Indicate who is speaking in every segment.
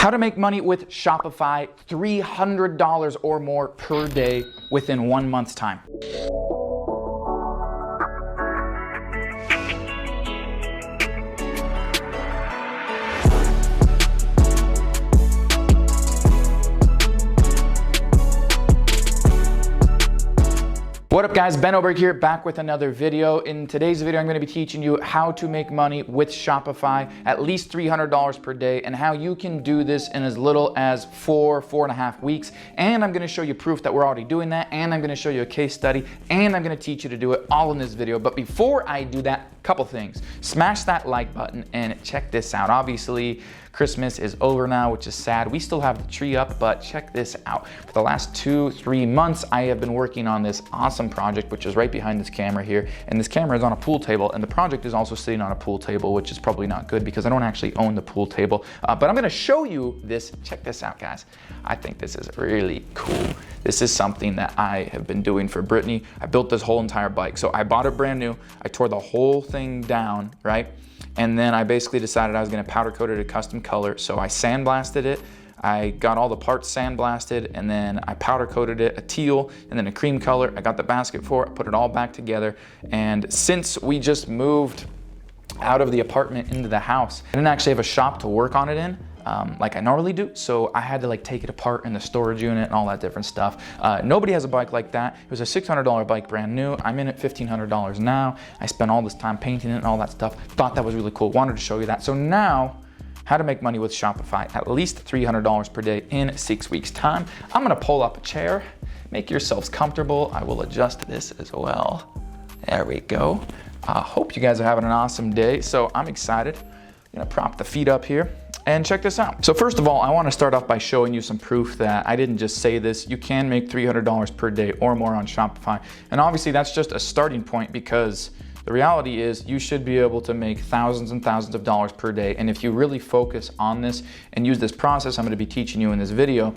Speaker 1: How to make money with Shopify, $300 or more per day within 1 month's time. What up guys, Ben over here, back with another video. In today's video, I'm gonna be teaching you how to make money with Shopify, at least $300 per day, and how you can do this in as little as 4.5 weeks. And I'm gonna show you proof that we're already doing that, and I'm gonna show you a case study, and I'm gonna teach you to do it all in this video. But before I do that, couple things. Smash that like button and check this out. Obviously, Christmas is over now, which is sad. We still have the tree up, but check this out. For the last 2-3 months, I have been working on this awesome project, which is right behind this camera here. And this camera is on a pool table, and the project is also sitting on a pool table, which is probably not good because I don't actually own the pool table. But I'm gonna show you this. Check this out, guys. I think this is really cool. This is something that I have been doing for Brittany. I built this whole entire bike. So I bought it brand new. I tore the whole thing down, right? And then I basically decided I was gonna powder coat it a custom color. So I sandblasted it. I got all the parts sandblasted, and then I powder coated it a teal and then a cream color. I got the basket for it, put it all back together. And since we just moved out of the apartment into the house, I didn't actually have a shop to work on it in. Like I normally do, so I had to like take it apart in the storage unit and all that different stuff. Nobody has a bike like that. It was a $600 bike, brand new. I'm in it $1,500 now. I spent all this time painting it and all that stuff. Thought that was really cool. Wanted to show you that. So now, how to make money with Shopify, at least $300 per day in 6 weeks time. I'm gonna pull up a chair. Make yourselves comfortable. I will adjust this as well. There we go. Hope you guys are having an awesome day. So I'm excited. I'm gonna prop the feet up here. And check this out. So first of all, I wanna start off by showing you some proof that I didn't just say this. You can make $300 per day or more on Shopify. And obviously that's just a starting point, because the reality is you should be able to make thousands and thousands of dollars per day. And if you really focus on this and use this process I'm gonna be teaching you in this video,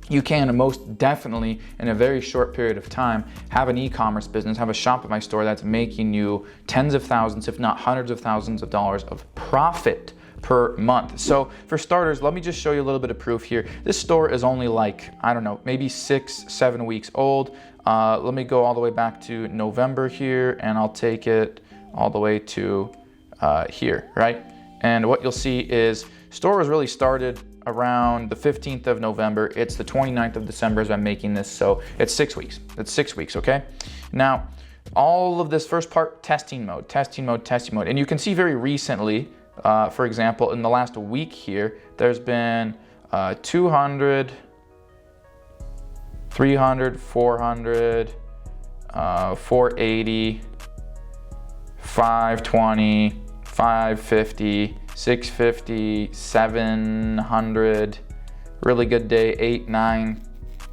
Speaker 1: you can most definitely, in a very short period of time, have an e-commerce business, have a Shopify store that's making you tens of thousands, if not hundreds of thousands of dollars of profit per month. So for starters, let me just show you a little bit of proof here. This store is only like, I don't know, maybe 6-7 weeks old. Let me go all the way back to November here, and I'll take it all the way to here, right? And what you'll see is store was really started around the 15th of November. It's the 29th of December as I'm making this, so it's 6 weeks. It's 6 weeks, okay? Now, all of this first part, testing mode. And you can see very recently, for example, in the last week here, there's been 200, 300, 400, 480, 520, 550, 650, 700, really good day, 8, 9,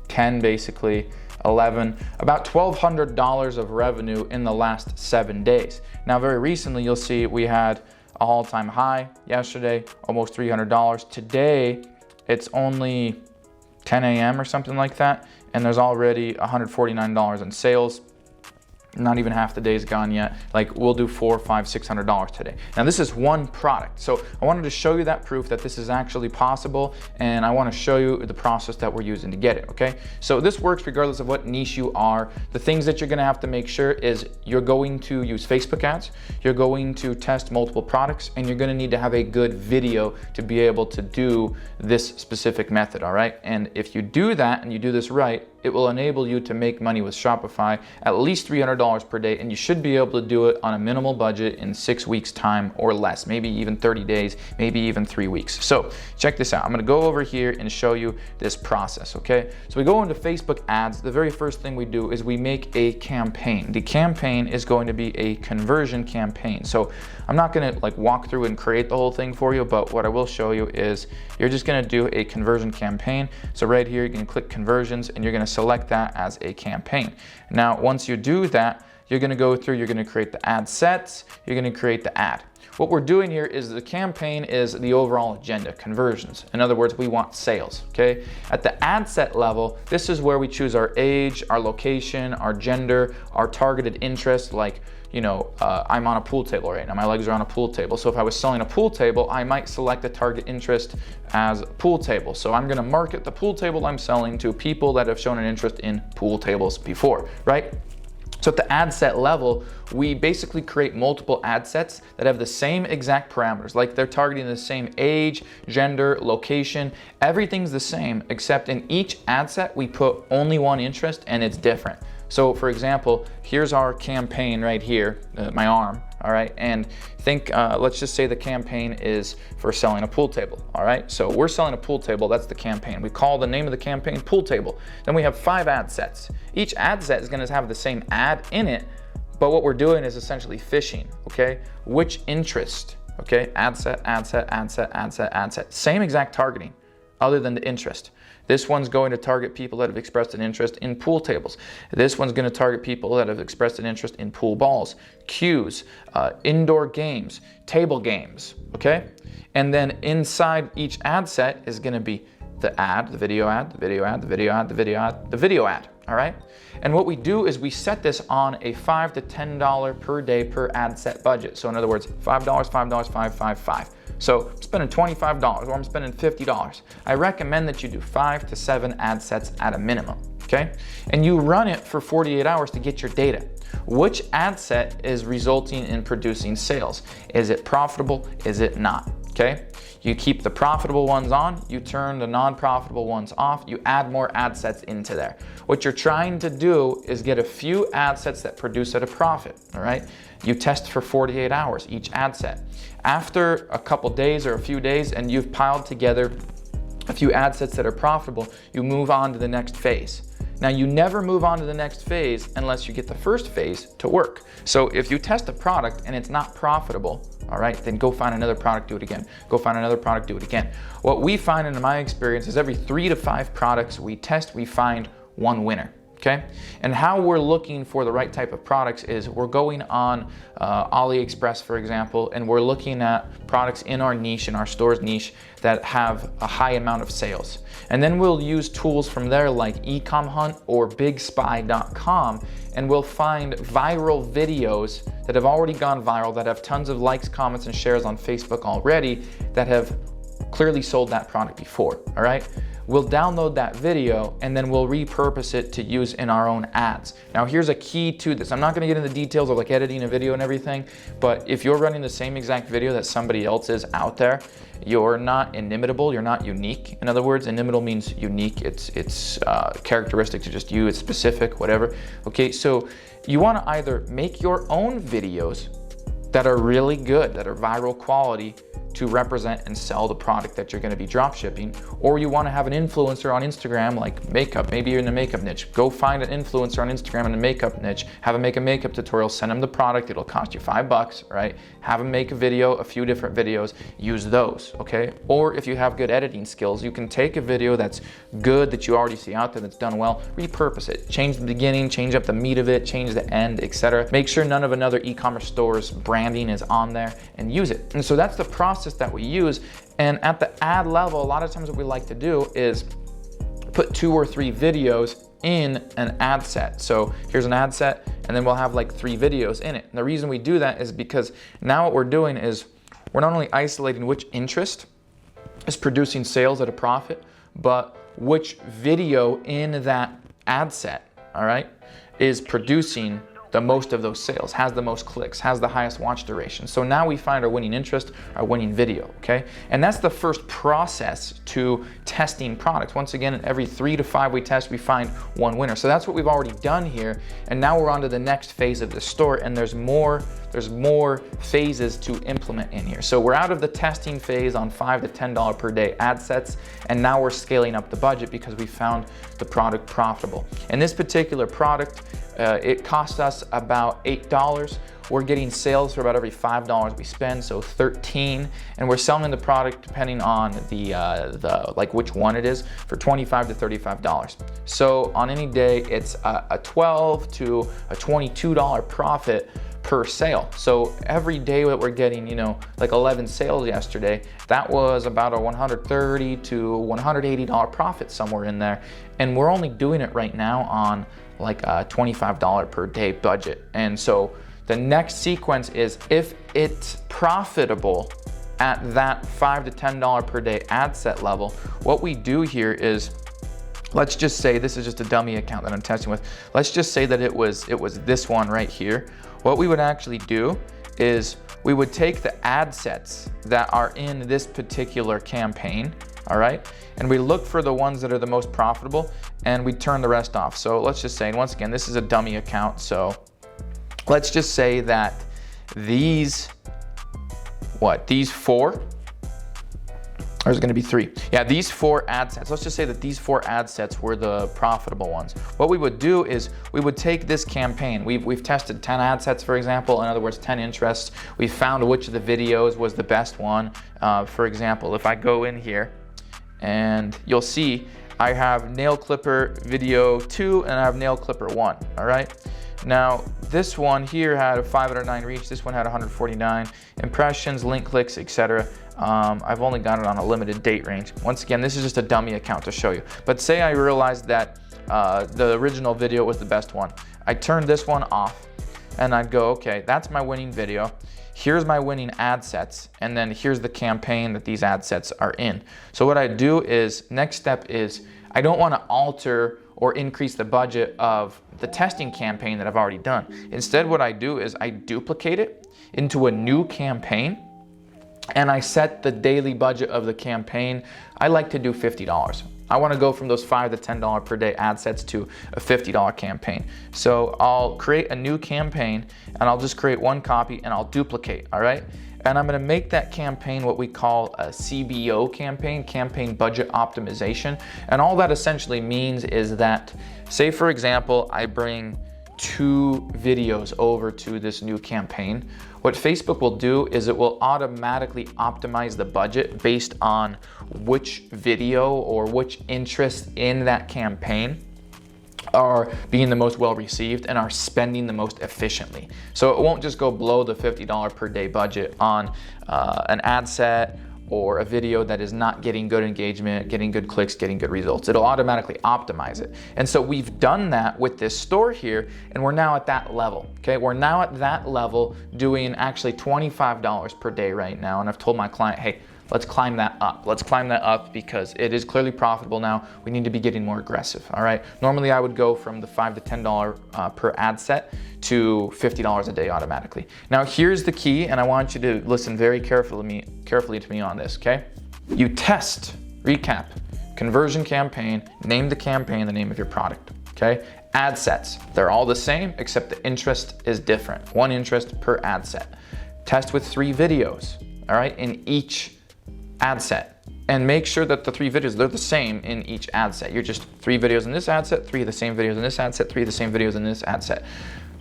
Speaker 1: 10 basically, 11, about $1,200 of revenue in the last 7 days. Now, very recently, you'll see we had a all-time high yesterday, almost $300. Today, it's only 10 a.m. or something like that, and there's already $149 in sales. Not even half the day's gone yet. Like, we'll do $400, $500, $600 today. Now this is one product. So I wanted to show you that proof that this is actually possible, and I want to show you the process that we're using to get it, okay? So this works regardless of what niche you are. The things that you're gonna have to make sure is you're going to use Facebook ads, you're going to test multiple products, and you're gonna need to have a good video to be able to do this specific method, all right? And if you do that and you do this right, it will enable you to make money with Shopify, at least $300 per day, and you should be able to do it on a minimal budget in 6 weeks time or less, maybe even 30 days, maybe even 3 weeks. So check this out. I'm gonna go over here and show you this process, okay? So we go into Facebook ads. The very first thing we do is we make a campaign. The campaign is going to be a conversion campaign. So I'm not gonna like walk through and create the whole thing for you, but what I will show you is you're just gonna do a conversion campaign. So right here, you can click conversions, and you're gonna select that as a campaign. Now, once you do that, you're gonna go through, you're gonna create the ad sets, you're gonna create the ad. What we're doing here is the campaign is the overall agenda, conversions. In other words, we want sales, okay? At the ad set level, this is where we choose our age, our location, our gender, our targeted interest, like I'm on a pool table right now. My legs are on a pool table. So if I was selling a pool table, I might select the target interest as pool table. So I'm gonna market the pool table I'm selling to people that have shown an interest in pool tables before, right? So at the ad set level, we basically create multiple ad sets that have the same exact parameters, like they're targeting the same age, gender, location, everything's the same, except in each ad set, we put only one interest and it's different. So for example, here's our campaign right here, my arm, all right? And let's just say the campaign is for selling a pool table, all right? So we're selling a pool table, that's the campaign. We call the name of the campaign pool table. Then we have 5 ad sets. Each ad set is gonna have the same ad in it, but what we're doing is essentially fishing, okay? Which interest, okay? Ad set, ad set, ad set, ad set, ad set. Same exact targeting, other than the interest. This one's going to target people that have expressed an interest in pool tables. This one's going to target people that have expressed an interest in pool balls, cues, indoor games, table games, okay? And then inside each ad set is going to be the ad, the video ad, the video ad, the video ad, the video ad, the video ad, all right? And what we do is we set this on a $5 to $10 per day per ad set budget. So in other words, $5, $5, $5, $5, $5. So I'm spending $25 or I'm spending $50. I recommend that you do 5 to 7 ad sets at a minimum, okay? And you run it for 48 hours to get your data. Which ad set is resulting in producing sales? Is it profitable? Is it not? Okay? You keep the profitable ones on, you turn the non-profitable ones off, you add more ad sets into there. What you're trying to do is get a few ad sets that produce at a profit, all right? You test for 48 hours each ad set. After a couple days or a few days and you've piled together a few ad sets that are profitable, you move on to the next phase. Now, you never move on to the next phase unless you get the first phase to work. So if you test a product and it's not profitable, all right, then go find another product, do it again. Go find another product, do it again. What we find in my experience is every 3 to 5 products we test, we find one winner. Okay? And how we're looking for the right type of products is we're going on AliExpress, for example, and we're looking at products in our niche, in our store's niche, that have a high amount of sales. And then we'll use tools from there like Ecom Hunt or BigSpy.com, and we'll find viral videos that have already gone viral, that have tons of likes, comments, and shares on Facebook already, that have clearly sold that product before, all right? We'll download that video and then we'll repurpose it to use in our own ads. Now here's a key to this. I'm not gonna get into the details of like editing a video and everything, but if you're running the same exact video that somebody else is out there, you're not inimitable, you're not unique. In other words, inimitable means unique. It's characteristic to just you, it's specific, whatever. Okay, so you wanna either make your own videos that are really good, that are viral quality, to represent and sell the product that you're gonna be drop shipping, or you wanna have an influencer on Instagram like makeup, maybe you're in the makeup niche. Go find an influencer on Instagram in the makeup niche, have them make a makeup tutorial, send them the product, it'll cost you $5, right? Have them make a video, a few different videos, use those, okay? Or if you have good editing skills, you can take a video that's good, that you already see out there, that's done well, repurpose it. Change the beginning, change up the meat of it, change the end, etc. Make sure none of another e-commerce store's branding is on there and use it. And so that's the process that we use. And at the ad level, a lot of times what we like to do is put 2 or 3 videos in an ad set. So here's an ad set, and then we'll have like 3 videos in it. And the reason we do that is because now what we're doing is we're not only isolating which interest is producing sales at a profit, but which video in that ad set, all right, is producing the most of those sales, has the most clicks, has the highest watch duration. So now we find our winning interest, our winning video, okay? And that's the first process to testing products. Once again, every 3 to 5 we test, we find one winner. So that's what we've already done here. And now we're on to the next phase of the store, and there's more phases to implement in here. So we're out of the testing phase on $5 to $10 per day ad sets, and now we're scaling up the budget because we found the product profitable. And this particular product, it cost us about $8. We're getting sales for about every $5 we spend, so 13, and we're selling the product depending on the like which one it is for $25 to $35. So on any day, it's a $12 to a $22 profit per sale. So every day that we're getting, you know, like 11 sales yesterday, that was about a $130 to $180 profit somewhere in there. And we're only doing it right now on like a $25 per day budget. And so The next sequence is if it's profitable at that $5 to $10 per day ad set level, what we do here is, let's just say this is just a dummy account that I'm testing with. Let's just say that it was this one right here. What we would actually do is we would take the ad sets that are in this particular campaign, all right? And we look for the ones that are the most profitable and we turn the rest off. So let's just say, and once again, this is a dummy account. So let's just say that these four, or is it gonna be three? Yeah, these 4 ad sets. Let's just say that these 4 ad sets were the profitable ones. What we would do is we would take this campaign. We've tested 10 ad sets, for example, in other words, 10 interests. We found which of the videos was the best one. For example, if I go in here and you'll see I have nail clipper video 2 and I have nail clipper 1, all right? Now, this one here had a 509 reach, this one had 149 impressions, link clicks, etc. I've only got it on a limited date range. Once again, this is just a dummy account to show you. But say I realized that the original video was the best one. I turned this one off and I'd go, okay, that's my winning video. Here's my winning ad sets, and then here's the campaign that these ad sets are in. So what I do is, next step is, I don't want to alter or increase the budget of the testing campaign that I've already done. Instead, what I do is I duplicate it into a new campaign and I set the daily budget of the campaign. I like to do $50. I want to go from those $5 to $10 per day ad sets to a $50 campaign. So I'll create a new campaign and I'll just create one copy and I'll duplicate, all right? And I'm gonna make that campaign what we call a CBO campaign, campaign budget optimization. And all that essentially means is that, say for example, I bring 2 videos over to this new campaign. What Facebook will do is it will automatically optimize the budget based on which video or which interest in that campaign are being the most well received and are spending the most efficiently. So it won't just go below the $50 per day budget on an ad set or a video that is not getting good engagement, getting good clicks, getting good results. It'll automatically optimize it. And so we've done that with this store here, and we're now at that level, okay? We're now at that level doing actually $25 per day right now. And I've told my client, hey, let's climb that up. Let's climb that up because it is clearly profitable now. We need to be getting more aggressive, all right? Normally I would go from the $5 to $10 per ad set to $50 a day automatically. Now here's the key, and I want you to listen very carefully to me on this, okay? You test, recap, conversion campaign, name the campaign, the name of your product, okay? Ad sets, they're all the same except the interest is different. 1 interest per ad set. Test with 3 videos, all right, in each ad set, and make sure that the 3 videos, they're the same in each ad set. You're just 3 videos in this ad set, 3 of the same videos in this ad set, 3 of the same videos in this ad set.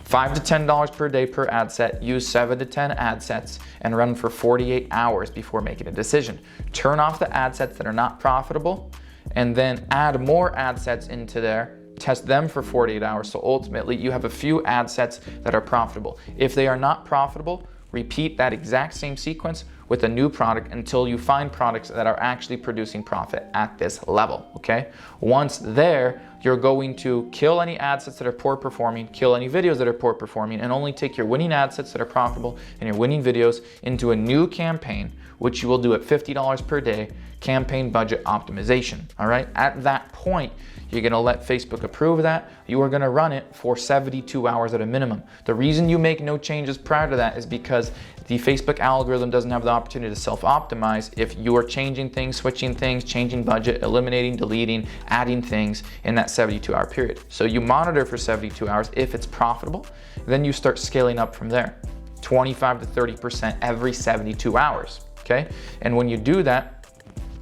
Speaker 1: $5 to $10 per day per ad set, use 7 to 10 ad sets and run for 48 hours before making a decision. Turn off the ad sets that are not profitable and then add more ad sets into there, test them for 48 hours. So ultimately you have a few ad sets that are profitable. If they are not profitable, repeat that exact same sequence with a new product until you find products that are actually producing profit at this level, okay? Once there, you're going to kill any ad sets that are poor performing, kill any videos that are poor performing, and only take your winning ad sets that are profitable and your winning videos into a new campaign, which you will do at $50 per day, campaign budget optimization, all right? At that point, you're gonna let Facebook approve that. You are gonna run it for 72 hours at a minimum. The reason you make no changes prior to that is because the Facebook algorithm doesn't have the opportunity to self-optimize if you are changing things, switching things, changing budget, eliminating, deleting, adding things in that 72-hour period. So you monitor for 72 hours. If it's profitable, then you start scaling up from there. 25 to 30% every 72 hours, okay? And when you do that,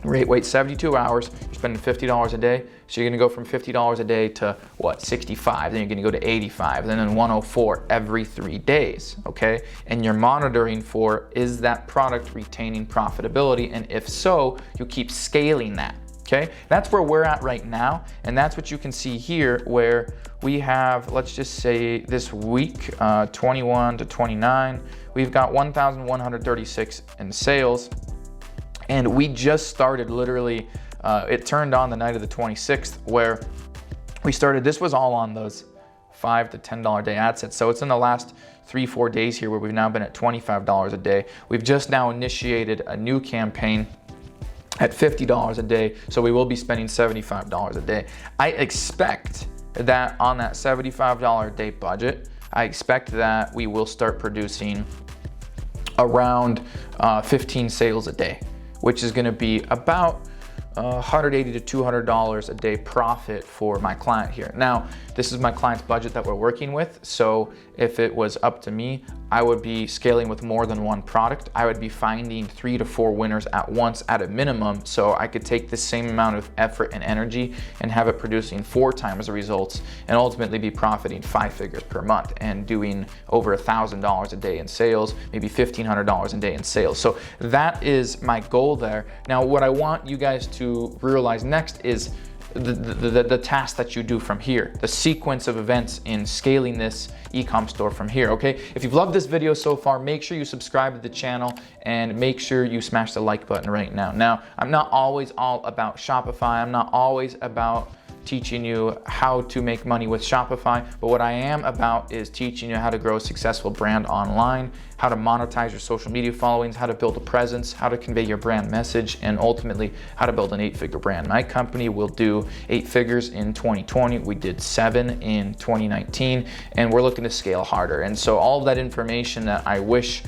Speaker 1: wait 72 hours, you're spending $50 a day, so you're gonna go from $50 a day to what, 65, then you're gonna go to 85, then 104 every 3 days, okay? And you're monitoring for, is that product retaining profitability? And if so, you keep scaling that, okay? That's where we're at right now, and that's what you can see here where we have, let's just say this week, 21 to 29, we've got 1,136 in sales. And we just started literally, it turned on the night of the 26th where we started, this was all on those $5 to $10 a day ad sets. So it's in the last 3-4 days here where we've now been at $25 a day. We've just now initiated a new campaign at $50 a day, so we will be spending $75 a day. I expect that on that $75 a day budget, I expect that we will start producing around 15 sales a day, which is gonna be about $180 to $200 a day profit for my client here. Now, this is my client's budget that we're working with, so if it was up to me, I would be scaling with more than one product. I would be finding 3 to 4 winners at once at a minimum, so I could take the same amount of effort and energy and have it producing 4 times the results and ultimately be profiting 5 figures per month and doing over $1,000 a day in sales, maybe $1,500 a day in sales. So that is my goal there. Now, what I want you guys to realize next is the task that you do from here, the sequence of events in scaling this e-com store from here, okay? If you've loved this video so far, make sure you subscribe to the channel and make sure you smash the like button right now. Now, I'm not always all about Shopify. I'm not always about teaching you how to make money with Shopify, but what I am about is teaching you how to grow a successful brand online, how to monetize your social media followings, how to build a presence, how to convey your brand message, and ultimately how to build an 8-figure brand. My company will do 8 figures in 2020. We did 7 in 2019, and we're looking to scale harder. And so all of that information that I wish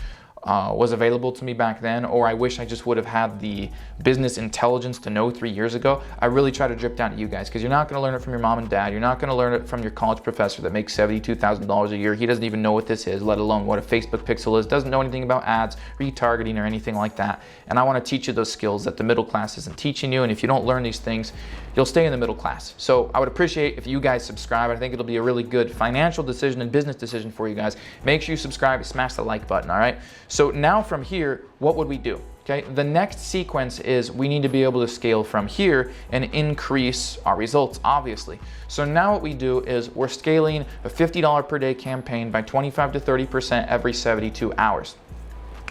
Speaker 1: was available to me back then, or I wish I just would have had the business intelligence to know 3 years ago, I really try to drip down to you guys, because you're not going to learn it from your mom and dad. You're not going to learn it from your college professor that makes $72,000 a year. He doesn't even know what this is, let alone what a Facebook pixel is, doesn't know anything about ads, retargeting, or anything like that. And I want to teach you those skills that the middle class isn't teaching you, and if you don't learn these things, you'll stay in the middle class. So I would appreciate if you guys subscribe. I think it'll be a really good financial decision and business decision for you guys. Make sure you subscribe, smash the like button, all right? So now from here, what would we do? Okay, the next sequence is we need to be able to scale from here and increase our results, obviously. So now what we do is we're scaling a $50 per day campaign by 25 to 30% every 72 hours.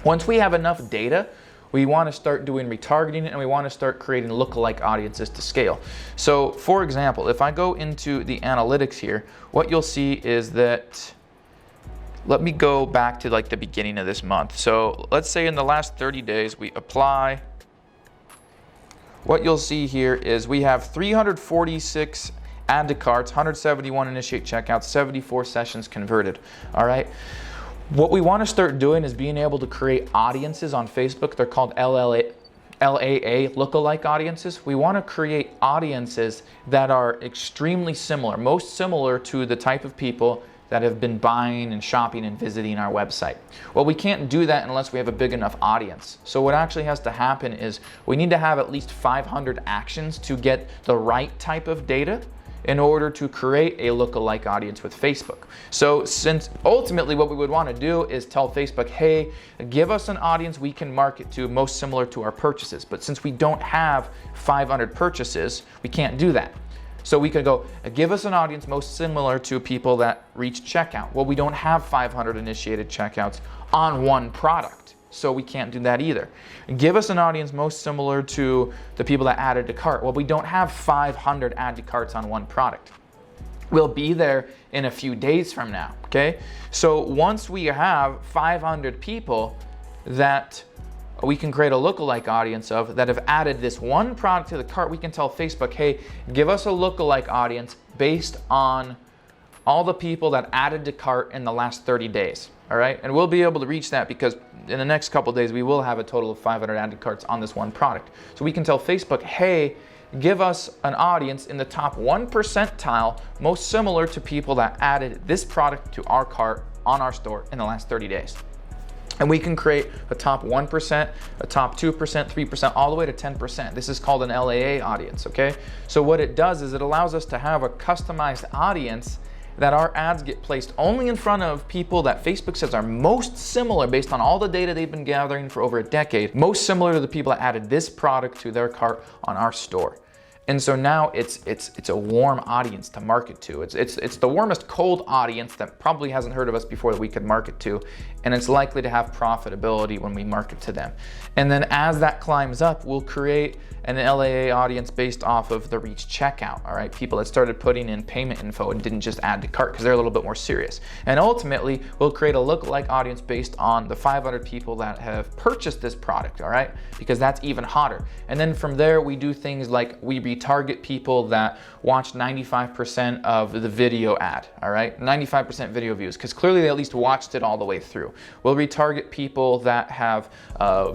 Speaker 1: Once we have enough data, we want to start doing retargeting and we want to start creating lookalike audiences to scale. So for example, if I go into the analytics here, what you'll see is that, let me go back to like the beginning of this month. So let's say in the last 30 days, we apply. What you'll see here is we have 346 add to carts, 171 initiate checkouts, 74 sessions converted, all right? What we want to start doing is being able to create audiences on Facebook. They're called LAA lookalike audiences. We want to create audiences that are extremely similar, most similar to the type of people that have been buying and shopping and visiting our website. Well, we can't do that unless we have a big enough audience. So what actually has to happen is we need to have at least 500 actions to get the right type of data in order to create a lookalike audience with Facebook. So since ultimately what we would want to do is tell Facebook, hey, give us an audience we can market to most similar to our purchases. But since we don't have 500 purchases, we can't do that. So we could go, give us an audience most similar to people that reach checkout. Well, we don't have 500 initiated checkouts on one product, so we can't do that either. Give us an audience most similar to the people that added to cart. Well, we don't have 500 add to carts on one product. We'll be there in a few days from now, okay? So once we have 500 people that we can create a lookalike audience of that have added this one product to the cart, we can tell Facebook, hey, give us a lookalike audience based on all the people that added to cart in the last 30 days, all right? And we'll be able to reach that because in the next couple of days, we will have a total of 500 added carts on this one product. So we can tell Facebook, hey, give us an audience in the top 1 percentile, most similar to people that added this product to our cart on our store in the last 30 days. And we can create a top 1%, a top 2%, 3%, all the way to 10%. This is called an LAA audience, okay? So what it does is it allows us to have a customized audience that our ads get placed only in front of people that Facebook says are most similar based on all the data they've been gathering for over a decade, most similar to the people that added this product to their cart on our store. And so now it's a warm audience to market to. It's the warmest cold audience that probably hasn't heard of us before that we could market to, and it's likely to have profitability when we market to them. And then as that climbs up, we'll create an LAA audience based off of the reach checkout, all right? People that started putting in payment info and didn't just add to cart because they're a little bit more serious. And ultimately, we'll create a lookalike audience based on the 500 people that have purchased this product, all right? Because that's even hotter. And then from there, we do things like we retarget people that watch 95% of the video ad, all right? 95% video views, because clearly they at least watched it all the way through. We'll retarget people that have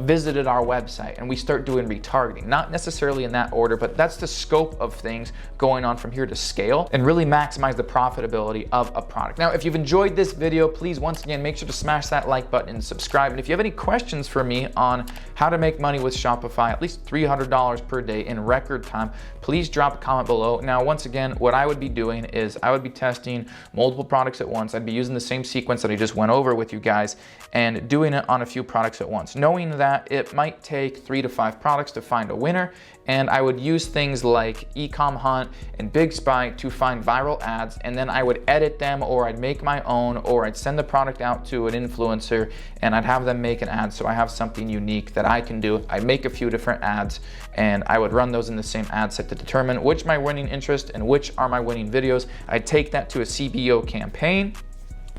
Speaker 1: visited our website, and we start doing retargeting. Not necessarily in that order, but that's the scope of things going on from here to scale and really maximize the profitability of a product. Now, if you've enjoyed this video, please once again, make sure to smash that like button and subscribe. And if you have any questions for me on how to make money with Shopify, at least $300 per day in record time, please drop a comment below. Now, once again, what I would be doing is I would be testing multiple products at once. I'd be using the same sequence that I just went over with you guys and doing it on a few products at once, knowing that it might take 3 to 5 products to find a winner. And I would use things like Ecom Hunt and Big Spy to find viral ads, and then I would edit them, or I'd make my own, or I'd send the product out to an influencer and I'd have them make an ad so I have something unique that I can do. I'd make a few different ads and I would run those in the same ad set to determine which my winning interest and which are my winning videos. I'd take that to a CBO campaign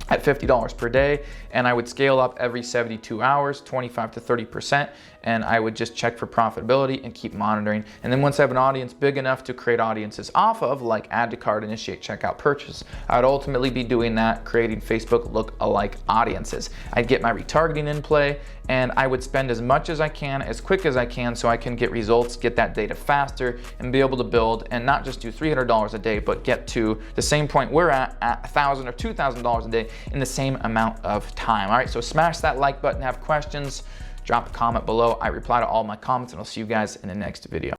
Speaker 1: at $50 per day, and I would scale up every 72 hours, 25 to 30%, and I would just check for profitability and keep monitoring. And then once I have an audience big enough to create audiences off of, like add to cart, initiate checkout, purchase, I would ultimately be doing that, creating Facebook look-alike audiences. I'd get my retargeting in play, and I would spend as much as I can, as quick as I can, so I can get results, get that data faster, and be able to build, and not just do $300 a day, but get to the same point we're at $1,000 or $2,000 a day in the same amount of time. All right, so smash that like button, have questions, drop a comment below. I reply to all my comments, and I'll see you guys in the next video.